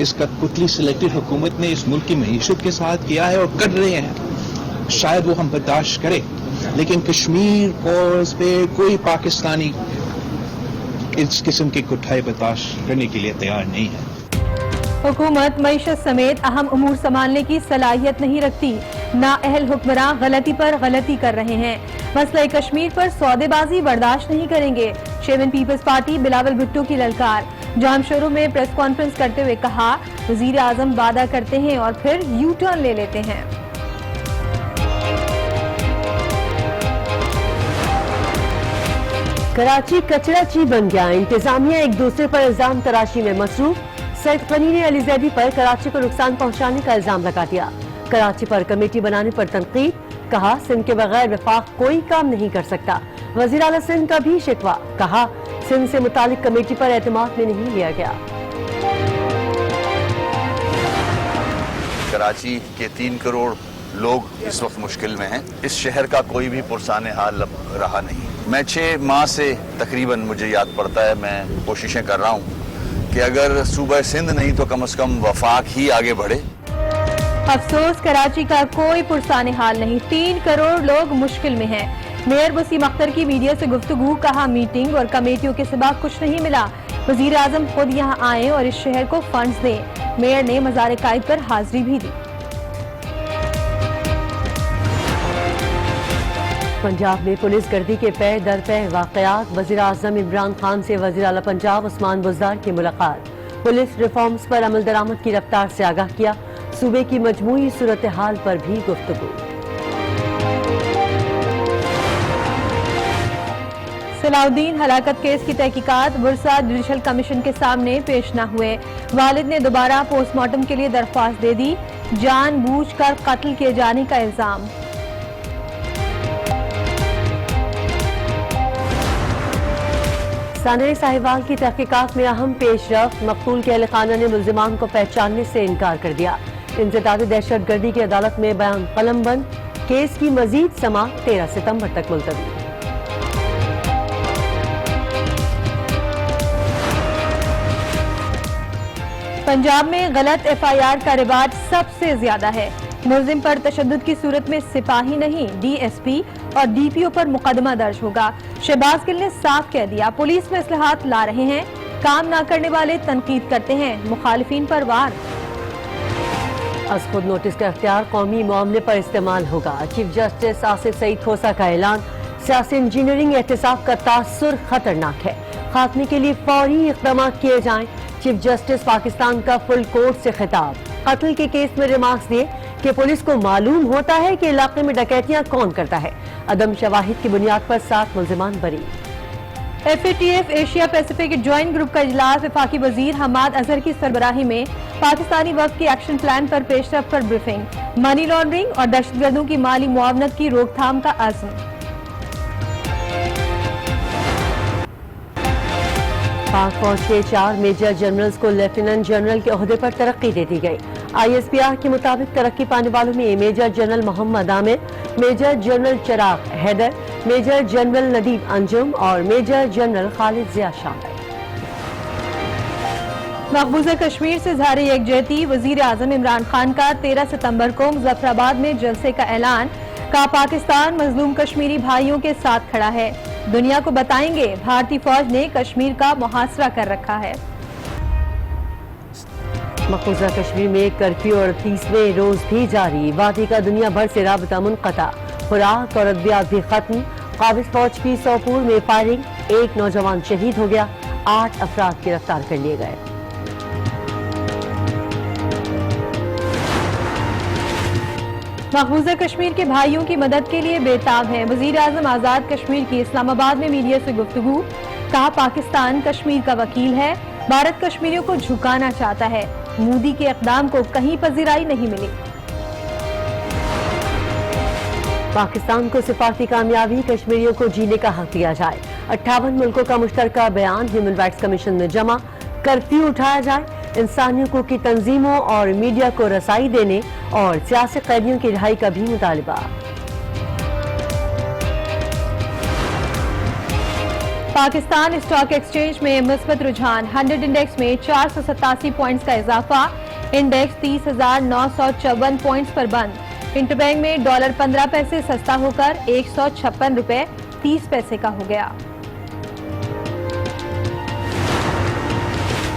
इस कठपुतली सिलेक्टेड हुकूमत ने इस मुल्क की मईशत के साथ किया है और कर रहे हैं, शायद वो हम बर्दाश्त करें, लेकिन कश्मीर कॉज पे कोई पाकिस्तानी इस किस्म की कुठाई बर्दाश्त करने के लिए तैयार नहीं है। हुकूमत मईशत समेत अहम उमूर संभालने की सलाहियत नहीं रखती, नाअहल हुक्मरान गलती पर गलती कर रहे हैं। मसला कश्मीर पर सौदेबाजी बर्दाश्त नहीं करेंगे। शेरविन पीपल्स पार्टी बिलावल भुट्टो की ललकार। जामशोरों में प्रेस कॉन्फ्रेंस करते हुए कहा, वजीर आजम वादा करते हैं और फिर यू टर्न ले लेते हैं। कराची कचराची बन गया, इंतजामिया एक दूसरे पर इल्जाम तराशी में मसरूफ। सैयद गनी ने अली जैदी पर कराची को नुकसान पहुंचाने का इल्जाम लगा दिया। कराची पर कमेटी बनाने पर तनकीद, कहा सिंध के बगैर वफाक कोई काम नहीं कर सकता। वजीर आला सिंध का भी शिकवा, कहा सिंध से मुतालिक कमेटी पर एतमाद में नहीं लिया गया। कराची के 3 करोड़ लोग इस वक्त मुश्किल में हैं। इस शहर का कोई भी पुरसाने हाल रहा नहीं। मैं 6 माह से तकरीबन, मुझे याद पड़ता है, मैं कोशिशें कर रहा हूँ कि अगर सूबा सिंध नहीं तो कम से कम वफाक ही आगे बढ़े। अफसोस, कराची का कोई पुरसाने हाल नहीं, 3 करोड़ लोग मुश्किल में हैं। मेयर वसीम अख्तर की मीडिया से गुफ्तगू, कहा मीटिंग और कमेटियों के सिवा कुछ नहीं मिला। वजीर आजम खुद यहाँ आए और इस शहर को फंड्स दें। मेयर ने मज़ार कायद पर हाजिरी भी दी। पंजाब में पुलिस गर्दी के पै दर पै वाक़यात। वज़ीर आज़म इमरान खान से वज़ीर आला पंजाब उस्मान बुज़दार की मुलाकात। पुलिस रिफॉर्म्स पर अमल दरामद की रफ्तार से आगाह किया। सूबे की मजमूई सूरत हाल पर भी गुफ्तगू। सलाउद्दीन हलाकत केस की तहकीकात बुरसा जुडिशल कमीशन के सामने पेश न हुए। वालिद ने दोबारा पोस्टमार्टम के लिए दरख्वास्त दे दी। जानबूझकर कत्ल किए जाने का इल्जाम। सानई साहिवाल की तहकीकात में अहम पेशरफ्त। मकतूल के अहल खाना ने मुल्जिमान को पहचानने से इनकार कर दिया। इंसदाद दहशत गर्दी की अदालत में बयान कलमबंद। केस की मजीद समाअत 13 सितंबर तक मुलतवी। पंजाब में गलत FIR का रिवाज सबसे ज्यादा है। मुलजिम पर तशद्दुद की सूरत में सिपाही नहीं, DSP और DPO पर मुकदमा दर्ज होगा। शहबाज गिल ने साफ कह दिया, पुलिस में इस्लाहात ला रहे हैं, काम ना करने वाले तनकीद करते हैं, मुखालिफिन पर वार। अज खुद नोटिस का इख्तियार कौमी मामले पर इस्तेमाल होगा। चीफ जस्टिस आसिफ सईद खोसा का ऐलान, सियासी इंजीनियरिंग एहतिसाब का तासुर खतरनाक है, खात्मे के लिए फौरी इक़दाम किए जाएं। चीफ जस्टिस पाकिस्तान का फुल कोर्ट से खिताब। कत्ल के केस में रिमार्क्स दिए कि पुलिस को मालूम होता है कि इलाके में डकैतियां कौन करता है। अदम शवाहिद की बुनियाद पर 7 मुल्जिमान बरी। FATF Asia Pacific joint group का इजलास। वफाकी वजीर हमाद अजहर की सरबराही में पाकिस्तानी वक्त के एक्शन प्लान पर पेशरफ पर ब्रीफिंग। मनी लॉन्ड्रिंग और दहशतगर्दों की माली मुआवनत की रोकथाम का अज़्म। पाक फौज के 4 मेजर जनरल्स को लेफ्टिनेंट जनरल के ओहदे पर तरक्की दे दी गई। ISPR के मुताबिक तरक्की पाने वालों में major general Mohammad Aamir, major general Chirag Haider, major general Nadeem Anjum और मेजर जनरल खालिद जिया शामिल। मकबूजा कश्मीर से ज़ाहिर यकजहती। वजीर आजम इमरान खान का 13 सितंबर को मुजफ्फराबाद में जलसे का ऐलान। कहा, पाकिस्तान मजलूम कश्मीरी भाइयों के साथ खड़ा है, दुनिया को बताएंगे भारतीय फौज ने कश्मीर का मुहासरा कर रखा है। मकबूजा कश्मीर में कर्फ्यू 38वें रोज भी जारी। वादी का दुनिया भर से राबता मुनक़ता। खुराक और अद्वियात भी खत्म। काबिज फौज की सोपूर में फायरिंग, 1 नौजवान शहीद हो गया, 8 अफराद गिरफ्तार कर लिए गए। मकबूजा कश्मीर के भाइयों की मदद के लिए बेताब है। वजीर आजम आजाद कश्मीर की इस्लामाबाद में मीडिया से गुफ्तगू। कहा, पाकिस्तान कश्मीर का वकील है, भारत कश्मीरियों को झुकाना चाहता है, मोदी के इक़दाम को कहीं पजीराई नहीं मिली। पाकिस्तान को सिफारती कामयाबी, कश्मीरियों को जीने का हक दिया जाए। 58 मुल्कों का मुश्तरका बयान ह्यूमन राइट्स कमीशन में जमा। कर्फ्यू उठाया जाए, इंसानी हकूक़ की तंजीमों और मीडिया को रसाई देने और सियासी कैदियों की रिहाई का भी मुतालबा। पाकिस्तान स्टॉक एक्सचेंज में मुस्बत रुझान, 100 इंडेक्स में 487 पॉइंट्स का इजाफा, इंडेक्स 30,954 पॉइंट्स पर बंद। इंटरबैंक में डॉलर 15 पैसे सस्ता होकर 156 रुपए 30 पैसे का हो गया।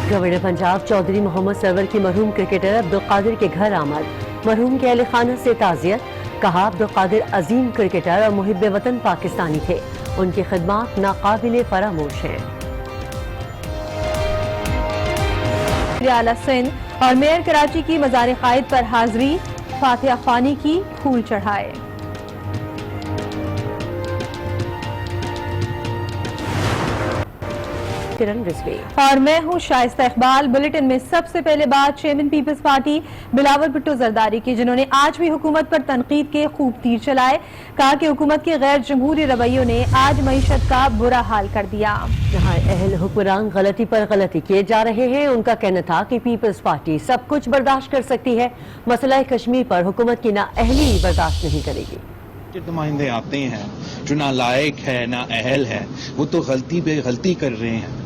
गवर्नर पंजाब चौधरी मोहम्मद सरवर की मरहूम क्रिकेटर अब्दुल कादिर के घर आमद, मरहूम के अहले खाना से ताज़ियत, कहा अब्दुल कादिर अजीम क्रिकेटर और मुहिब वतन पाकिस्तानी थे, उनकी खिदमत नाकाबिले फरामोश हैं। आला सिंध और मेयर कराची की मज़ार कायद पर हाजिरी, फातिहा खानी की फूल चढ़ाए। किरण रिजवी और मैं हूँ शाइस्ता इकबाल। बुलेटिन में सबसे पहले बात चेयरमैन पीपल्स पार्टी बिलावल भुट्टो जरदारी की, जिन्होंने आज भी हुकूमत पर तनकीद के खूब तीर चलाए। कहा कि हुकूमत के गैर जमहूरी रवैयों ने आज मईशत का बुरा हाल कर दिया। जहाँ अहल हुक्मरान गलती पर गलती किए जा रहे हैं, उनका कहना था कि पीपल्स पार्टी सब कुछ बर्दाश्त कर सकती है, मसला कश्मीर पर हुकूमत की नाअहली बर्दाश्त नहीं करेगी। नुमाइंदे आते हैं जो ना लायक है ना अहल है, वो तो गलती पे गलती कर रहे हैं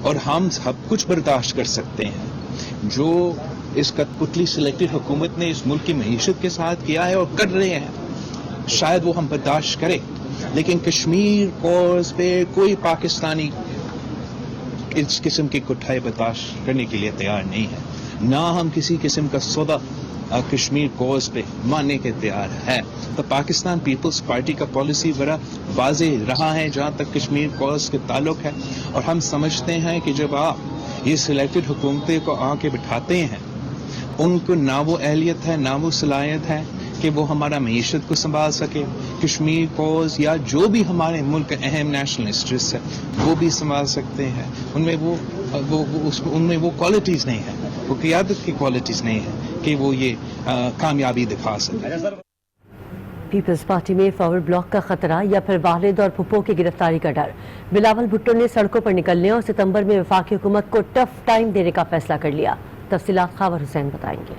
और हम सब कुछ बर्दाश्त कर सकते हैं। जो इस कठपुतली सिलेक्टेड हुकूमत ने इस मुल्क की मईशत के साथ किया है और कर रहे हैं, शायद वो हम बर्दाश्त करें, लेकिन कश्मीर कॉज पे कोई पाकिस्तानी इस किस्म की कुठाई बर्दाश्त करने के लिए तैयार नहीं है। ना हम किसी किस्म का सौदा कश्मीर कॉज पे मानने के तैयार है। तो पाकिस्तान पीपल्स पार्टी का पॉलिसी बड़ा वाज़ेह रहा है जहाँ तक कश्मीर कॉज के ताल्लुक है, और हम समझते हैं कि जब आप ये सिलेक्टेड हुकूमतें को आके बिठाते हैं, उनको ना वो अहलियत है ना वो सलाहियत है कि वो हमारा मईशत को संभाल सके, कश्मीर कॉज या जो भी हमारे मुल्क अहम नेशनल इंटरेस्ट है वो भी संभाल सकते हैं। उनमें वो क्वालिटीज़ नहीं है, वो क़ियादत की क्वालिटीज़ नहीं है कि वो ये कामयाबी दिखा सके। पीपल्स पार्टी में फॉरवर्ड ब्लॉक का खतरा या फिर वालिद और फुप्पो की गिरफ्तारी का डर। बिलावल भुट्टो ने सड़कों पर निकलने और सितंबर में वफाकी हुकूमत को टफ टाइम देने का फैसला कर लिया। तफसीलात खावर हुसैन बताएंगे।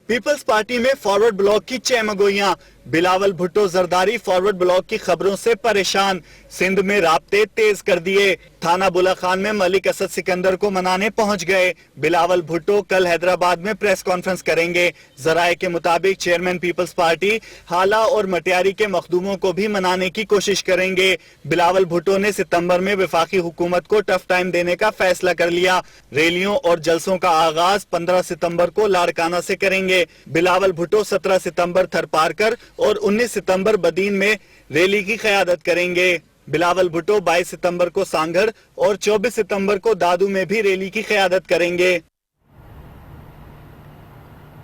पीपल्स पार्टी में फॉरवर्ड ब्लॉक की चहमगोइयां, बिलावल भुट्टो जरदारी फॉरवर्ड ब्लॉक की खबरों से परेशान, सिंध में राब्ते तेज कर दिए। थाना बुला खान में मलिक असद सिकंदर को मनाने पहुंच गए। बिलावल भुट्टो कल हैदराबाद में प्रेस कॉन्फ्रेंस करेंगे। जराये के मुताबिक चेयरमैन पीपल्स पार्टी हाला और मटियारी के मखदूमों को भी मनाने की कोशिश करेंगे। बिलावल भुट्टो ने सितंबर में वफाकी हुकूमत को टफ टाइम देने का फैसला कर लिया। रैलियों और जलसों का आगाज 15 सितंबर को लाड़काना से करेंगे। बिलावल भुट्टो 17 सितंबर थरपारकर और 19 सितंबर बदीन में रैली की क़यादत करेंगे। बिलावल भुट्टो 22 सितंबर को सांगड़ और 24 सितंबर को दादू में भी रैली की क़यादत करेंगे।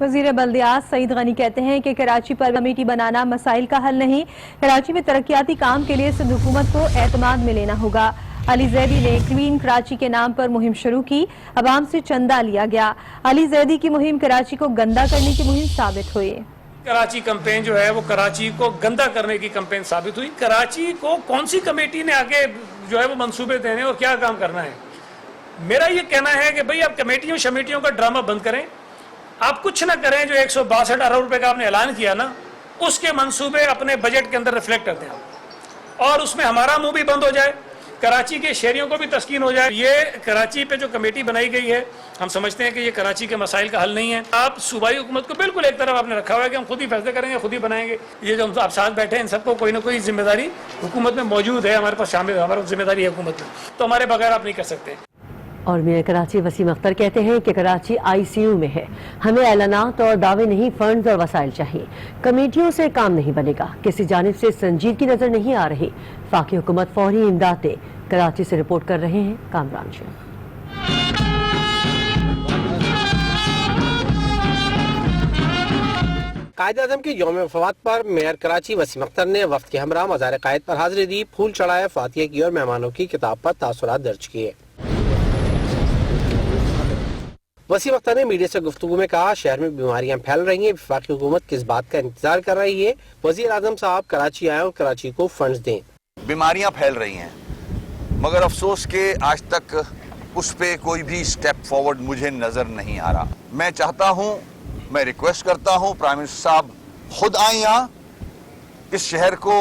वज़ीर बल्दियात सईद गनी कहते हैं कि कराची पर कमेटी बनाना मसाइल का हल नहीं, कराची में तरक्याती काम के लिए सिंध हुकूमत को एतमाद में लेना होगा। अली जैदी ने क्लीन कराची के नाम पर मुहिम शुरू की, अवाम से चंदा लिया गया। अली जैदी की मुहिम कराची को गंदा करने की मुहिम साबित हुई। कराची कैंपेन जो है वो कराची को गंदा करने की कैंपेन साबित हुई। कराची को कौन सी कमेटी ने आगे जो है वो मंसूबे देने और क्या काम करना है। मेरा ये कहना है कि भाई आप कमेटियों शमेटियों का ड्रामा बंद करें, आप कुछ ना करें। जो 162 अरब रुपए का आपने ऐलान किया ना, उसके मंसूबे अपने बजट के अंदर रिफ्लेक्ट करते हैं और उसमें हमारा मुंह भी बंद हो जाए, कराची के शहरियों को भी तस्कीन हो जाए। ये कराची पे जो कमेटी बनाई गई है, हम समझते हैं कि ये कराची के मसाइल का हल नहीं है। आप सूबाई हुकूमत को बिल्कुल एक तरफ आपने रखा हुआ है कि हम खुद ही फैसले करेंगे, खुद ही बनाएंगे। ये जो हम आप साथ बैठे हैं, इन सबको कोई ना कोई जिम्मेदारी हुकूमत में मौजूद है, हमारे पास शामिल है, हमारी जिम्मेदारी है हुकूमत में, तो हमारे बगैर आप नहीं कर सकते। और मेयर कराची वसीम अख्तर कहते हैं कि कराची ICU में है, हमें ऐलानात और दावे नहीं, फंड्स और वसाइल चाहिए। कमेटियों से काम नहीं बनेगा, किसी जानिब से संजीदगी नजर नहीं आ रही। फाकी हुकूमत फौरी इमदाद दे। कराची से रिपोर्ट कर रहे हैं कामरान शेख। कायद-ए-आज़म के यौम वफात पर मेयर कराची वसीम अख्तर ने वफ्द के हमरा मज़ार कायद पर हाजिरी दी, फूल चढ़ाए, फातिहा की और मेहमानों की किताब पर तासुरात दर्ज किए। वसीम अख्तर ने मीडिया से गुफ्तगू में कहा, शहर में बीमारियां फैल रही हैं, वफाकी हुकूमत किस बात का इंतजार कर रही है। वज़ीर आज़म साहब कराची आए और कराची को फंड्स दें। बीमारियां फैल रही हैं, मगर अफसोस के आज तक उस पे कोई भी स्टेप फॉरवर्ड मुझे नजर नहीं आ रहा। मैं चाहता हूं, मैं रिक्वेस्ट करता हूं, प्राइम मिनिस्टर साहब खुद आए यहाँ, इस शहर को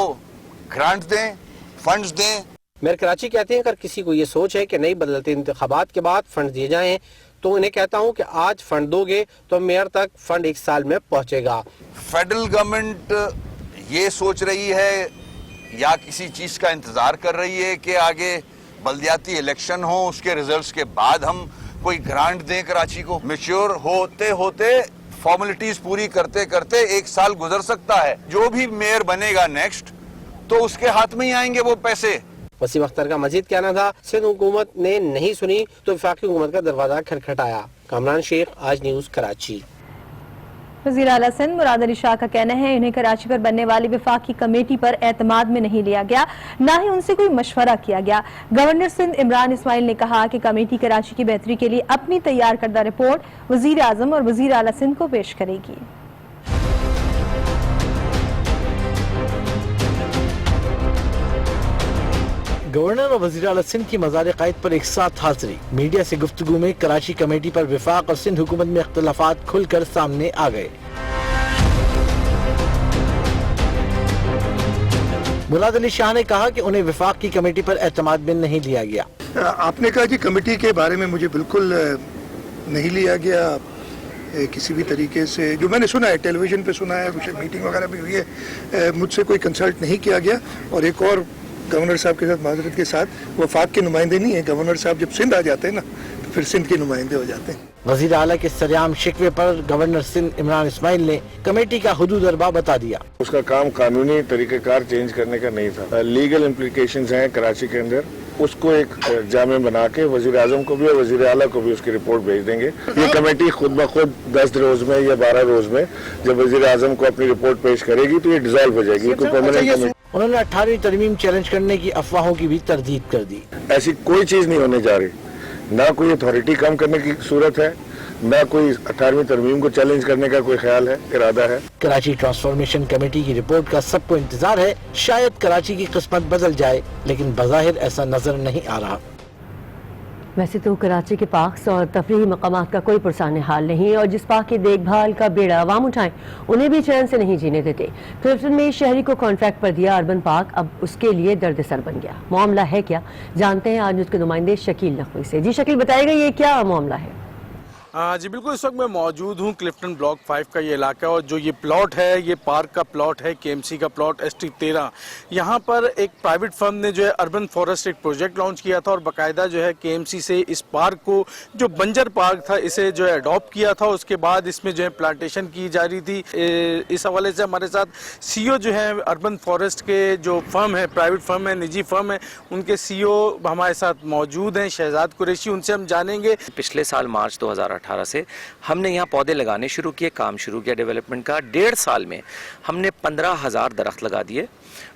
ग्रांट दें, फंड्स दें, मेयर कराची कहते हैं अगर किसी को ये सोच है कि नई बदलते इंतखाबात के बाद फंड दिए जाएं तो उन्हें कहता हूं कि आज फंड दोगे तो मेयर तक फंड 1 साल में पहुंचेगा। फेडरल गवर्नमेंट ये सोच रही है या किसी चीज का इंतजार कर रही है कि आगे बल्दियाती इलेक्शन हो, उसके रिजल्ट्स के बाद हम कोई ग्रांट दें कराची को? मैच्योर होते होते फॉर्मेलिटीज पूरी करते करते 1 साल गुजर सकता है। जो भी मेयर बनेगा नेक्स्ट तो उसके हाथ में ही आएंगे वो पैसे। वसीम अख्तर का मजीद कहना था सिंध हुकूमत ने नहीं सुनी तो वफाकी हुकूमत का दरवाजा खटखटाया। कामरान शेख, आज न्यूज, कराची। वज़ीर आला सिंध मुराद अली शाह का कहना है इन्हें कराची पर बनने वाली वफाकी कमेटी पर एतमाद में नहीं लिया गया, ना ही उनसे कोई मशवरा किया गया। गवर्नर सिंध इमरान इस्माइल ने कहा कि कमेटी कराची की बेहतरी के लिए अपनी तैयार करदा रिपोर्ट वज़ीर आज़म और वज़ीर आला सिंध को पेश करेगी। गवर्नर और वज़ीर आला सिंध की मज़ार क़ायद पर एक साथ हाजिरी। मीडिया से गुफ्तगू में कराची कमेटी पर विफाक और सिंध हुकूमत में इख्तिलाफात खुलकर सामने आ गए। मुराद अली शाह ने कहा कि उन्हें विफाक की कमेटी पर एतमाद में नहीं लिया गया। आपने कहा कि कमेटी के बारे में मुझे बिल्कुल नहीं लिया गया किसी भी तरीके से। जो मैंने सुना है, टेलीविजन पे सुना है, कुछ मीटिंग वगैरह भी हुई है, मुझसे कोई कंसल्ट नहीं किया गया। और एक और गवर्नर साहब के साथ माजरत के साथ, वफाक के नुमाइंदे नहीं है। गवर्नर साहब जब सिंध आ जाते हैं ना तो फिर सिंध के नुमाइंदे हो जाते हैं। वज़ीर आला के सरेआम शिकवे पर गवर्नर सिंध इमरान इस्माइल ने कमेटी का हुदूद अरबा बता दिया। उसका काम कानूनी तरीक़ेकार चेंज करने का नहीं था। लीगल इम्प्लीकेशंस हैं कराची के अंदर, उसको एक जामे बना के वज़ीर आज़म को भी और वज़ीर आला को भी उसकी रिपोर्ट भेज देंगे। ये कमेटी खुद ब खुद 10 रोज में या 12 रोज में जब वज़ीर आज़म को अपनी रिपोर्ट पेश करेगी तो ये डिसॉल्व हो जाएगी। कोई परमानेंट कमेटी। उन्होंने 18वीं तरमीम चैलेंज करने की अफवाहों की भी तरदीद कर दी। ऐसी कोई चीज नहीं होने जा रही, ना कोई अथॉरिटी कम करने की सूरत है, ना कोई 18वीं तरमीम को चैलेंज करने का कोई ख्याल है, इरादा है। कराची ट्रांसफॉर्मेशन कमेटी की रिपोर्ट का सबको इंतजार है। शायद कराची की किस्मत बदल जाए, लेकिन बज़ाहिर ऐसा नजर नहीं आ रहा। वैसे तो कराची के पार्क्स और तफरीही मकामात का कोई पुरसाने हाल नहीं, और जिस पार्क की देखभाल का बेड़ा अवाम उठाएं उन्हें भी चैन से नहीं जीने देते। क्लिफ्टन में शहरी को कॉन्ट्रैक्ट पर दिया अर्बन पार्क, अब उसके लिए दर्द सर बन गया। मामला है क्या, जानते हैं आज उसके नुमाइंदे शकील नकवी से। जी शकील, बताइएगा ये क्या मामला है? जी बिल्कुल, इस वक्त मैं मौजूद हूँ क्लिफ्टन ब्लॉक 5 का ये इलाका, और जो ये प्लॉट है ये पार्क का प्लॉट है, केएमसी का प्लॉट ST 13। यहाँ पर एक प्राइवेट फर्म ने जो है अर्बन फॉरेस्ट एक प्रोजेक्ट लॉन्च किया था, और बाकायदा जो है केएमसी से इस पार्क को, जो बंजर पार्क था, इसे जो है अडॉप्ट किया था। उसके बाद इसमें जो है प्लांटेशन की जा रही थी। इस हवाले से हमारे साथ CEO जो है अर्बन फॉरेस्ट के जो फर्म है, प्राइवेट फर्म है, निजी फर्म है, उनके CEO हमारे साथ मौजूद हैं, शहजाद कुरैशी। उनसे हम जानेंगे। पिछले साल मार्च 2018 से हमने यहाँ पौधे लगाने शुरू किए, काम शुरू किया डेवलपमेंट का। 1.5 साल में हमने 15,000 दरख्त लगा दिए।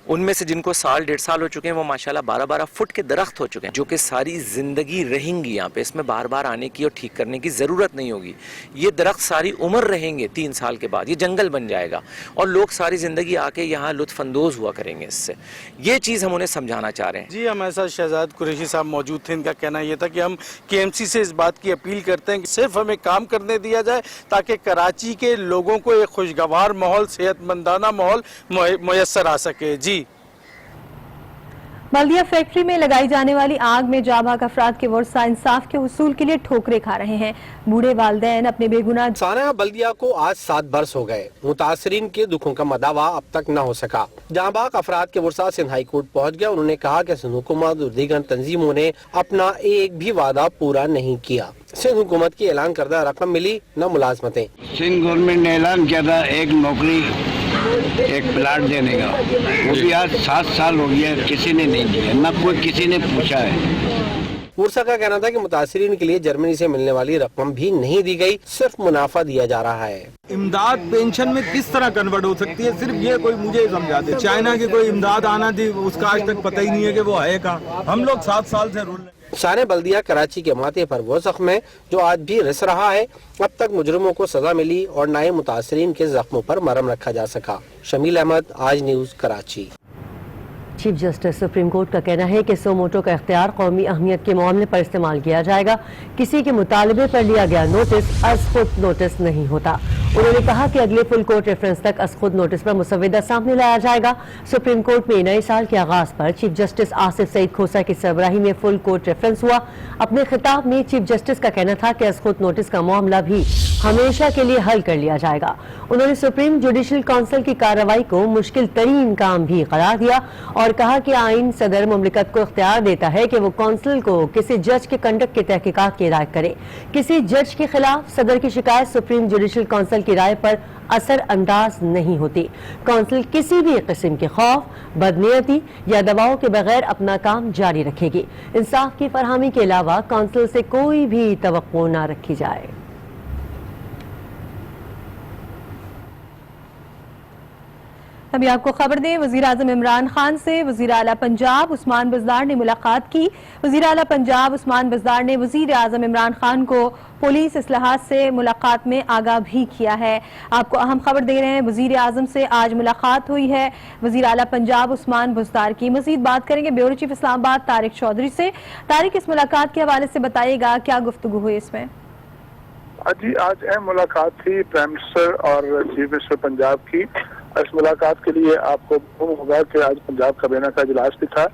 उनमें से जिनको साल 1.5 साल हो चुके हैं वो माशाल्लाह 12-12 फुट के दरख्त हो चुके हैं, जो कि सारी ज़िंदगी रहेंगी यहाँ पे। इसमें बार बार आने की और ठीक करने की ज़रूरत नहीं होगी। ये दरख्त सारी उम्र रहेंगे, 3 साल के बाद ये जंगल बन जाएगा और लोग सारी ज़िंदगी आके यहाँ लुत्फ़अंदोज़ हुआ करेंगे इससे। ये चीज़ हम उन्हें समझाना चाह रहे हैं। जी, हमारे साथ शहजाद कुरैशी साहब मौजूद थे। इनका कहना यह था कि हम KMC से इस बात की अपील करते हैं कि सिर्फ हमें काम करने दिया जाए ताकि कराची के लोगों को एक खुशगवार माहौल, सेहतमंदाना माहौल मुयस्सर आ सके। जी, बल्दिया फैक्ट्री में लगाई जाने वाली आग में जाबाग अफराद के वर्सा इंसाफ के हुसूल के लिए ठोकरें खा रहे हैं। बूढ़े वालिदैन अपने बेगुनाह। साना बल्दिया को आज 7 बरस हो गए। मुतासरीन के दुखों का मदावा अब तक न हो सका। जाबाग अफराद के वर्सा सिंध हाई कोर्ट पहुँच गया। उन्होंने कहा कि सिंध हुकूमत और दीगर तंजीमों ने अपना एक भी वादा पूरा नहीं किया। सिंध हुकूमत की ऐलान करदा रकम मिली, न मुलाजमतें। सिंध गवर्नमेंट ने ऐलान किया था एक नौकरी, एक प्लाट देने का, वो भी आज 7 साल हो गया, किसी ने नहीं दिया, न कोई किसी ने पूछा है। मुर्सा का कहना था कि मुतासरीन के लिए जर्मनी से मिलने वाली रकम भी नहीं दी गई, सिर्फ मुनाफा दिया जा रहा है। इमदाद पेंशन में किस तरह कन्वर्ट हो सकती है, सिर्फ ये कोई मुझे समझा दे। चाइना की कोई इमदाद आना थी, उसका आज तक पता ही नहीं है कि वो है कहाँ। हम लोग 7 साल से रूल। साने बल्दिया कराची के माथे पर वो जख्म है जो आज भी रिस रहा है। अब तक मुजरिमों को सजा मिली और नए मुतासरीन के जख्मों पर मरहम रखा जा सका। शमील अहमद, आज news, Karachi. Chief justice supreme court का कहना है कि सोमोटो का इख्तियार कौमी अहमियत के मामले पर इस्तेमाल किया जाएगा। किसी के मुतालबे पर लिया गया नोटिस अज़ खुद नोटिस नहीं होता। انہوں نے کہا کہ اگلے فل کورٹ ریفرنس تک از خود نوٹس پر مسودہ سامنے لایا جائے گا۔ سپریم کورٹ میں نئے سال کے آغاز پر چیف جسٹس آصف سعید کھوسہ کی سربراہی میں فل کورٹ ریفرنس ہوا۔ اپنے خطاب میں چیف جسٹس کا کہنا تھا کہ از خود نوٹس کا معاملہ بھی ہمیشہ کے لیے حل کر لیا جائے گا۔ انہوں نے سپریم جوڈیشل کونسل کی کارروائی کو مشکل ترین کام بھی قرار دیا اور کہا کہ آئین صدر مملکت کو اختیار دیتا ہے کہ وہ کونسل کو کسی جج کے کنڈکٹ کی تحقیقات کی ہدایت کرے۔ کسی جج کے خلاف صدر کی شکایت سپریم جوڈیشل کونسل کی رائے پر اثر انداز نہیں ہوتی۔ کونسل کسی بھی قسم کے خوف، بدنیتی یا دباؤ کے بغیر اپنا کام جاری رکھے گی۔ انصاف کی فراہمی کے علاوہ کونسل سے کوئی بھی توقع نہ رکھی جائے۔ ابھی آپ کو خبر دیں، وزیر اعظم عمران خان سے وزیر اعلیٰ پنجاب عثمان بزدار نے ملاقات کی۔ وزیر اعلیٰ پنجاب عثمان بزدار نے وزیر اعظم عمران خان کو پولیس اصلاحات سے ملاقات میں آگاہ بھی کیا ہے۔ آپ کو اہم خبر دے رہے ہیں، وزیر اعظم سے آج ملاقات ہوئی ہے وزیر اعلیٰ پنجاب عثمان بزدار کی۔ مزید بات کریں گے بیورو چیف اسلام آباد طارق چودھری سے۔ طارق، اس ملاقات کے حوالے سے بتائیے گا کیا گفتگو ہوئی اس میں؟ جی، آج اہم ملاقات تھی پرائم منسٹر اور چیف منسٹر پنجاب کی۔ اس ملاقات کے لیے آپ کو معلوم ہوگا کہ آج پنجاب کابینہ کا اجلاس بھی تھا،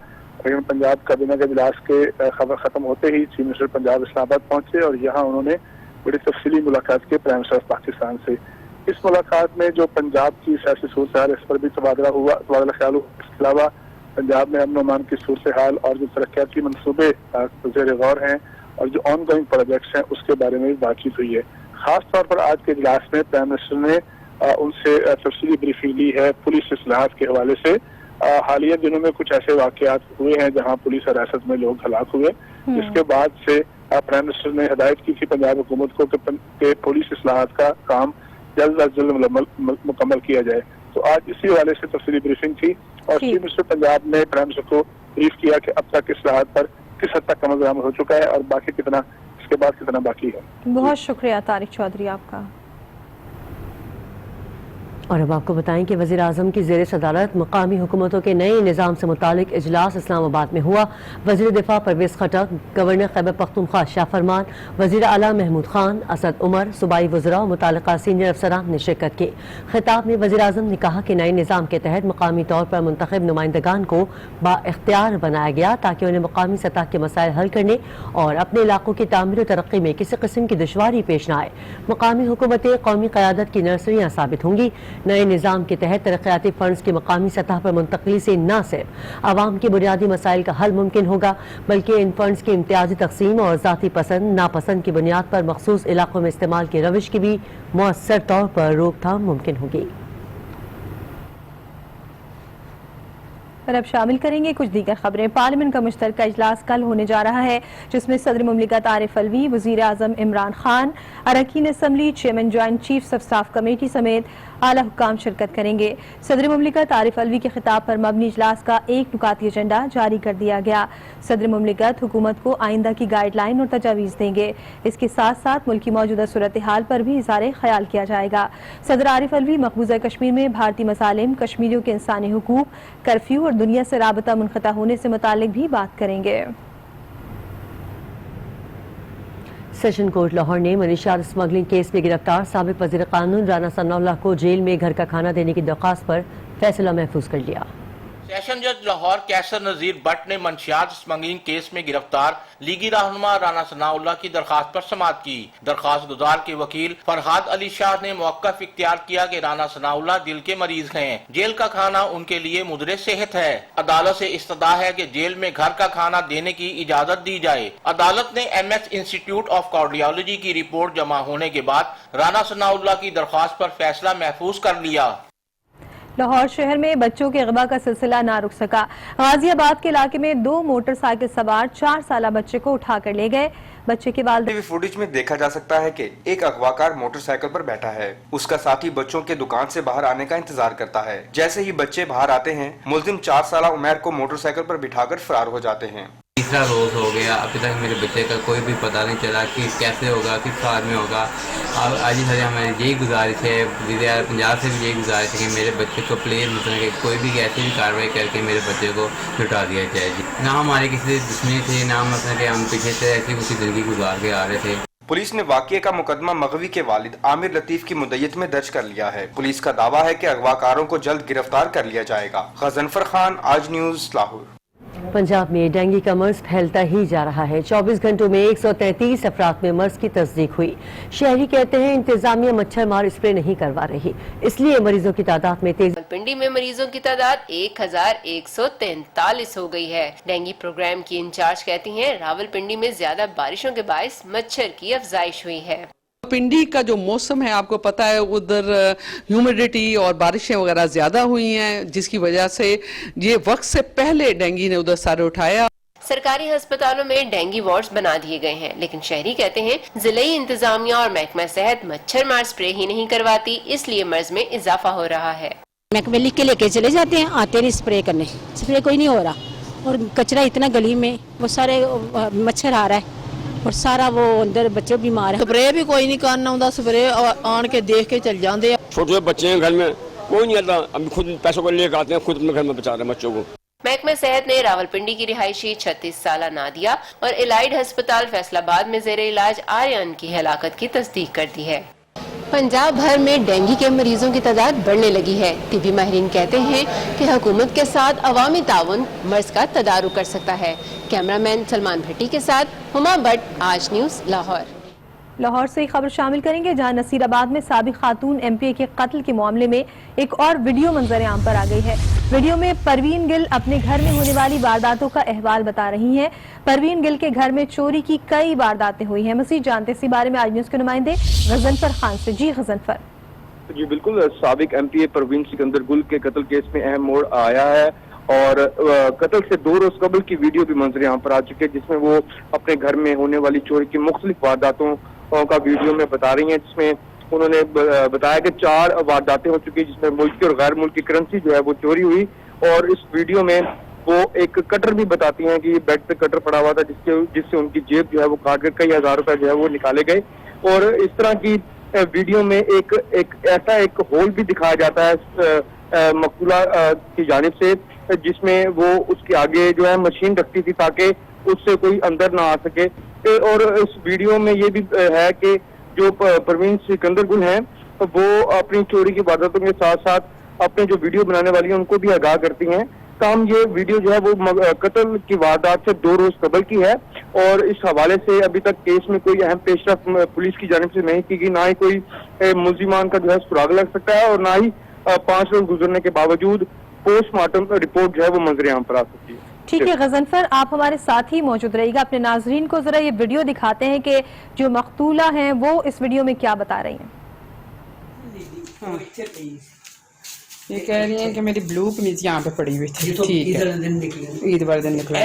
لیکن پنجاب کابینہ کے اجلاس کے خبر ختم ہوتے ہی چیف منسٹر پنجاب اسلام آباد پہنچے اور یہاں انہوں نے بڑی تفصیلی ملاقات کی پرائم منسٹر پاکستان سے۔ اس ملاقات میں جو پنجاب کی سیاسی صورتحال اس پر بھی تبادلہ خیال ہوا۔ اس کے علاوہ پنجاب میں امن و امان کی صورتحال اور جو ترقیاتی منصوبے زیر غور ہیں اور جو آن گوئنگ پروجیکٹس ہیں اس کے بارے میں بھی بات چیت ہوئی ہے۔ خاص طور پر آج کے اجلاس میں پرائم منسٹر نے ان سے تفصیلی بریفنگ لی ہے پولیس اصلاحات کے حوالے سے۔ حالیہ دنوں میں کچھ ایسے واقعات ہوئے ہیں جہاں پولیس حراست میں لوگ ہلاک ہوئے، جس کے بعد سے پرائم منسٹر نے ہدایت کی تھی پنجاب حکومت کو کہ پولیس اصلاحات کا کام جلد از جلد مکمل کیا جائے۔ تو آج اسی حوالے سے تفصیلی بریفنگ تھی اور چیف منسٹر پنجاب نے پرائم منسٹر کو بریف کیا کہ اب تک اصلاحات پر کس حد تک عمل درآمد ہو چکا ہے اور باقی کتنا اس کے بعد کتنا باقی ہے۔ بہت شکریہ طارق چودھری آپ کا۔ اور اب آپ کو بتائیں کہ وزیر اعظم کی زیر صدارت مقامی حکومتوں کے نئے نظام سے متعلق اجلاس اسلام آباد میں ہوا۔ وزیر دفاع پرویز خٹک، گورنر خیبر پختونخوا شاہ فرمان، وزیر اعلیٰ محمود خان، اسد عمر، صوبائی وزراء و متعلقہ سینئر افسران نے شرکت کی۔ خطاب میں وزیر اعظم نے کہا کہ نئے نظام کے تحت مقامی طور پر منتخب نمائندگان کو با اختیار بنایا گیا تاکہ انہیں مقامی سطح کے مسائل حل کرنے اور اپنے علاقوں کی تعمیر و ترقی میں کسی قسم کی دشواری پیش نہ آئے۔ مقامی حکومتیں قومی قیادت کی نرسریاں ثابت ہوں گی۔ نئے نظام کے تحت ترقیاتی فنڈز کی مقامی سطح پر منتقلی سے نہ صرف عوام کی بنیادی مسائل کا حل ممکن ہوگا بلکہ ان فنڈز کی امتیازی تقسیم اور ذاتی پسند ناپسند کی بنیاد پر مخصوص علاقوں میں استعمال کی روش کی بھی مؤثر طور پر روک تھام ممکن ہوگی۔ اور اب شامل کریں گے کچھ دیگر خبریں۔ پارلیمنٹ کا مشترکہ اجلاس کل ہونے جا رہا ہے جس میں صدر مملکت عارف علوی، وزیر اعظم عمران خان، اراکین assembly, chairman joint chiefs of staff committee سمیت اعلیٰ حکام شرکت کریں گے۔ صدر مملکت عارف علوی کے خطاب پر مبنی اجلاس کا ایک نکاتی ایجنڈا جاری کر دیا گیا۔ صدر مملکت حکومت کو آئندہ کی گائیڈ لائن اور تجاویز دیں گے۔ اس کے ساتھ ساتھ ملک کی موجودہ صورتحال پر بھی اظہار خیال کیا جائے گا۔ صدر عارف علوی مقبوضہ کشمیر میں بھارتی مسالم، کشمیریوں کے انسانی حقوق، کرفیو اور دنیا سے رابطہ منقطع ہونے سے متعلق بھی بات کریں گے۔ سیشن کورٹ لاہور نے منشیات اسمگلنگ کیس میں گرفتار سابق وزیر قانون رانا ثناء اللہ کو جیل میں گھر کا کھانا دینے کی درخواست پر فیصلہ محفوظ کر لیا۔ سیشن جج لاہور کیسر نذیر بٹ نے منشیات اسمگلنگ کیس میں گرفتار لیگی رہنما رانا ثناء اللہ کی درخواست پر سماعت کی۔ درخواست گزار کے وکیل فرحاد علی شاہ نے موقف اختیار کیا کہ رانا ثناء اللہ دل کے مریض ہیں، جیل کا کھانا ان کے لیے مضر صحت ہے۔ عدالت سے استدعا ہے کہ جیل میں گھر کا کھانا دینے کی اجازت دی جائے۔ عدالت نے M S institute of cardiology کی رپورٹ جمع ہونے کے بعد رانا ثناء اللہ کی درخواست پر فیصلہ محفوظ کر لیا۔ لاہور شہر میں بچوں کے اغوا کا سلسلہ نہ رک سکا۔ غازی آباد کے علاقے میں 2 موٹر سائیکل سوار 4 سالہ بچے کو اٹھا کر لے گئے۔ بچے کے والد فوٹیج میں دیکھا جا سکتا ہے کہ ایک اغواکار موٹر سائیکل پر بیٹھا ہے، اس کا ساتھی بچوں کے دکان سے باہر آنے کا انتظار کرتا ہے۔ جیسے ہی بچے باہر آتے ہیں ملزم 4 سالہ عمیر کو موٹر سائیکل پر بٹھا کر فرار ہو جاتے ہیں۔ تیسرا روز ہو گیا، ابھی تک میرے بچے کا کوئی بھی پتہ نہیں چلا کہ کیسے ہوگا، کس حال میں ہوگا۔ اب آج ہماری یہی گزارش ہے، وزیر اعلیٰ پنجاب سے بھی یہی گزارش ہے کہ میرے بچے کو پلیز مطلب کہ کوئی بھی ایسی بھی کارروائی کر کے میرے بچے کو لٹا دیا جائے۔ نہ ہماری کسی سے دشمنی تھی، نہ مطلب کہ ہم پیچھے سے ایسی کچھ زندگی گزار کے آ رہے تھے۔ पुलिस ने वाकये का मुकदमा मगवी के वालिद आमिर लतीफ की मुद्दत में दर्ज कर लिया है। पुलिस का दावा है कि अगवाकारों को जल्द गिरफ्तार कर लिया जाएगा। गजनफर खान, आज न्यूज, लाहौर। पंजाब में डेंगू का मर्ज फैलता ही जा रहा है। 24 घंटों में 133 अफराद में मर्ज की तस्दीक हुई। शहरी कहते हैं इंतजामिया मच्छर मार स्प्रे नहीं करवा रही, इसलिए मरीजों की तादाद में तेजी। पिंडी में मरीजों की तादाद 1143 हो गई है। डेंगू प्रोग्राम की इंचार्ज कहती हैं रावलपिंडी में ज्यादा बारिशों के बायस मच्छर की अफजाइश हुई है। पिंडी का जो मौसम है आपको पता है, उधर ह्यूमिडिटी और बारिशें वगैरह ज्यादा हुई हैं, जिसकी वजह से ये वक्त से पहले डेंगू ने उधर सारे उठाया। सरकारी अस्पतालों में डेंगू वार्ड्स बना दिए गए हैं, लेकिन शहरी कहते हैं जिले इंतजामिया और महकमा सेहत मच्छर मार स्प्रे ही नहीं करवाती, इसलिए मर्ज में इजाफा हो रहा है। महकमे लिख के लेके चले जाते हैं, आते नहीं स्प्रे करने, स्प्रे कोई नहीं हो रहा और कचरा इतना गली में, वो सारे मच्छर आ रहा है और सारा वो अंदर बच्चे बीमार है। स्प्रे भी कोई नहीं करना होता, स्प्रे आन के देख के चल जाते हैं। छोटे बच्चे हैं घर में, कोई नहीं आता, हम खुद पैसों को लेकर आते हैं, खुद अपने घर में बचा रहे हैं बच्चों को। महकमा सेहत ने रावलपिंडी की रिहायशी 36 साला नादिया और इलाइड अस्पताल फैसलाबाद में जेर इलाज आर्यन की हलाकत की तस्दीक कर दी है। पंजाब भर में डेंगू के मरीजों की तादाद बढ़ने लगी है। टीबी माहिरीन कहते हैं कि हुकूमत के साथ अवामी ताउन मर्ज का तदारुक कर सकता है। कैमरामैन सलमान भट्टी के साथ हुमा भट्ट, आज न्यूज, लाहौर। लाहौर से खबर शामिल करेंगे, जहां नसीराबाद में साबिक खातून एमपीए के कत्ल के मामले में एक और वीडियो मंजर आम पर आ गई है। वीडियो में परवीन गिल अपने घर में होने वाली वारदातों का अहवाल बता रही हैं। परवीन गिल के घर में चोरी की कई वारदातें हुई हैं। मज़ीद जानते इसी बारे में आज न्यूज के नुमाइंदे गजनफर खान से। जी गजनफर। जी बिल्कुल, साबिक एमपीए परवीन सिकंदर गुल के कत्ल केस में अहम मोड़ आया है और कत्ल से 2 रोज कबल की वीडियो भी मंजर यहाँ पर आ चुकी है, जिसमें वो अपने घर में होने वाली चोरी की मुख्तलिफ वारदातों का वीडियो में बता रही हैं, जिसमें उन्होंने बताया कि 4 वारदातें हो चुकी है, जिसमें मुल्की और गैर मुल्की करेंसी जो है वो चोरी हुई। और इस वीडियो में वो एक कटर भी बताती हैं कि बेड पे कटर पड़ा हुआ था, जिससे उनकी जेब जो है वो काट कर कई हजार रुपए जो है वो निकाले गए। और इस तरह की वीडियो में एक ऐसा एक होल भी दिखाया जाता है मकतूला की जानिब से, जिसमें वो उसके आगे जो है मशीन रखती थी ताकि उससे कोई अंदर ना आ सके। और इस वीडियो में ये भी है कि जो परवीन सिकंदर गुल हैं वो अपनी चोरी की वारदातों के साथ साथ अपने जो वीडियो बनाने वाली हैं उनको भी आगाह करती हैं। काम ये वीडियो जो है वो कत्ल की वारदात से 2 रोज कबल की है और इस हवाले से अभी तक केस में कोई अहम पेशरफ पुलिस की जानिब से नहीं की गई, ना ही कोई मुल्जिमान का जो है सुराग लग सकता है और ना ही 5 रोज गुजरने के बावजूद पोस्टमार्टम रिपोर्ट जो है वो मंजर आम पर आ सकती है। ठीक है गजनफर, आप हमारे साथ ही मौजूद रहिएगा। अपने नाजरीन को जरा ये वीडियो दिखाते हैं कि जो मकतूला हैं वो इस वीडियो में क्या बता रही हैं। ये कह रही हैं कि मेरी ब्लू कमीज यहाँ पे पड़ी हुई थी। ठीक है, ईद वाले दिन निकला।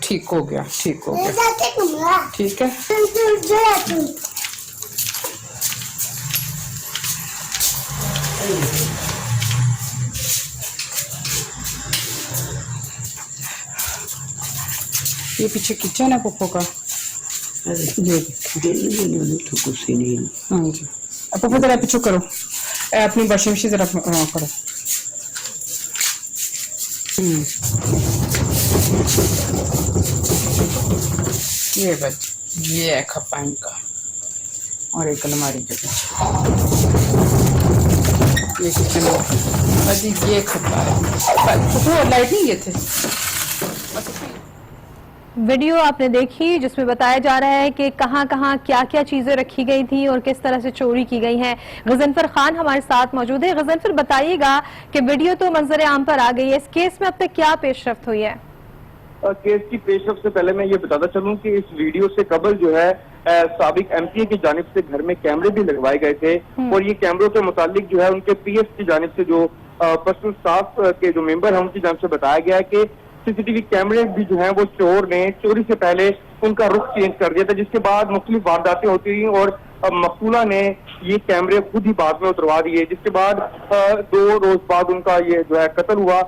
ठीक हो गया, ठीक हो गया, ठीक है। ये पीछे किचन है पप्पो का, ये हाँ जी। पप्पो जरा पीछे करो, अपनी वॉशिंग मशीन जरा करो। ये बच, ये है खप्पा इनका और एक अलमारी के पीछे ये किचन, ये खप्पा है। पप्पो लाइट नहीं गए थे। वीडियो आपने देखी जिसमें बताया जा रहा है कि कहां कहां क्या क्या चीजें रखी गई थी और किस तरह से चोरी की गई हैं। गजनफर खान हमारे साथ मौजूद है। गजनफर, बताइएगा कि वीडियो तो मंजर आम पर आ गई है, इस केस में अब तक क्या पेशरफ्त हुई है? केस की पेशरफ्त से पहले मैं ये बताता चलूं कि इस वीडियो से कबल जो है साबिक एमपीए की जानिब से घर में कैमरे भी लगवाए गए थे और ये कैमरों के मुतालिक जो है उनके पीएस की जानिब से जो पर्सनल स्टाफ के जो मेंबर हैं उनकी जानिब से बताया गया है कि सीसीटीवी कैमरे भी जो हैं वो चोर ने चोरी से पहले उनका रुख चेंज कर दिया था, जिसके बाद मुख्तलिफ वारदातें होती रही और मकतूला ने ये कैमरे खुद ही बाद में उतरवा दिए, जिसके बाद 2 रोज बाद उनका ये जो है कत्ल हुआ।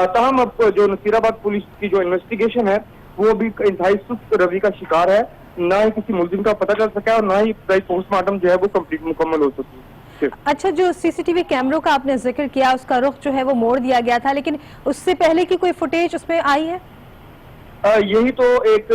ताहम अब जो नसीराबाद पुलिस की जो इन्वेस्टिगेशन है वो भी इंतहाई सुस्त रवि का शिकार है, ना ही किसी मुलजिम का पता चल सका और ना ही पोस्टमार्टम जो है वो कंप्लीट मुकम्मल हो सकी। अच्छा, जो सीसीटीवी कैमरों का आपने जिक्र किया उसका रुख जो है वो मोड़ दिया गया था, लेकिन उससे पहले की कोई फुटेज उसमें आई है? यही तो एक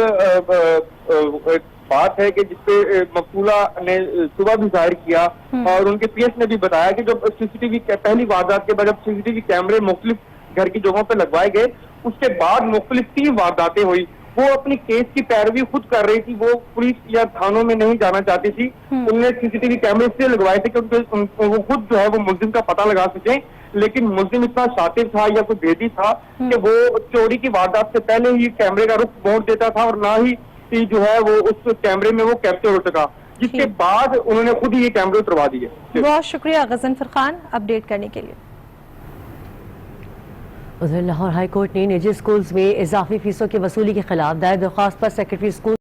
बात है कि जिसपे मकबूला ने सुबह भी जाहिर किया और उनके पीएस ने भी बताया कि जब सीसीटीवी पहली वारदात के बाद जब सीसीटीवी कैमरे मुख्तलिफ घर की जगहों पर लगवाए गए उसके बाद मुख्तलिफ 3 वारदातें हुई। वो अपनी केस की पैरवी खुद कर रही थी, वो पुलिस या थानों में नहीं जाना चाहती थी। उन्होंने सीसीटीवी कैमरे इसलिए लगवाए थे क्योंकि वो खुद जो है वो मुलजिम का पता लगा सके, लेकिन मुलजिम इतना शातिर था या कोई भेदी था कि वो चोरी की वारदात से पहले ही कैमरे का रुख मोड़ देता था और ना ही जो है वो उस कैमरे में वो कैप्चर हो सका, जिसके बाद उन्होंने खुद ही ये कैमरे उतरवा दिए। बहुत शुक्रिया गजनफर खान अपडेट करने के लिए। उधर लाहौर हाई कोर्ट ने निजी स्कूल्स में इजाफी फीसों की वसूली के खिलाफ दायर दरख्वास्त पर सेक्रेटरी स्कूल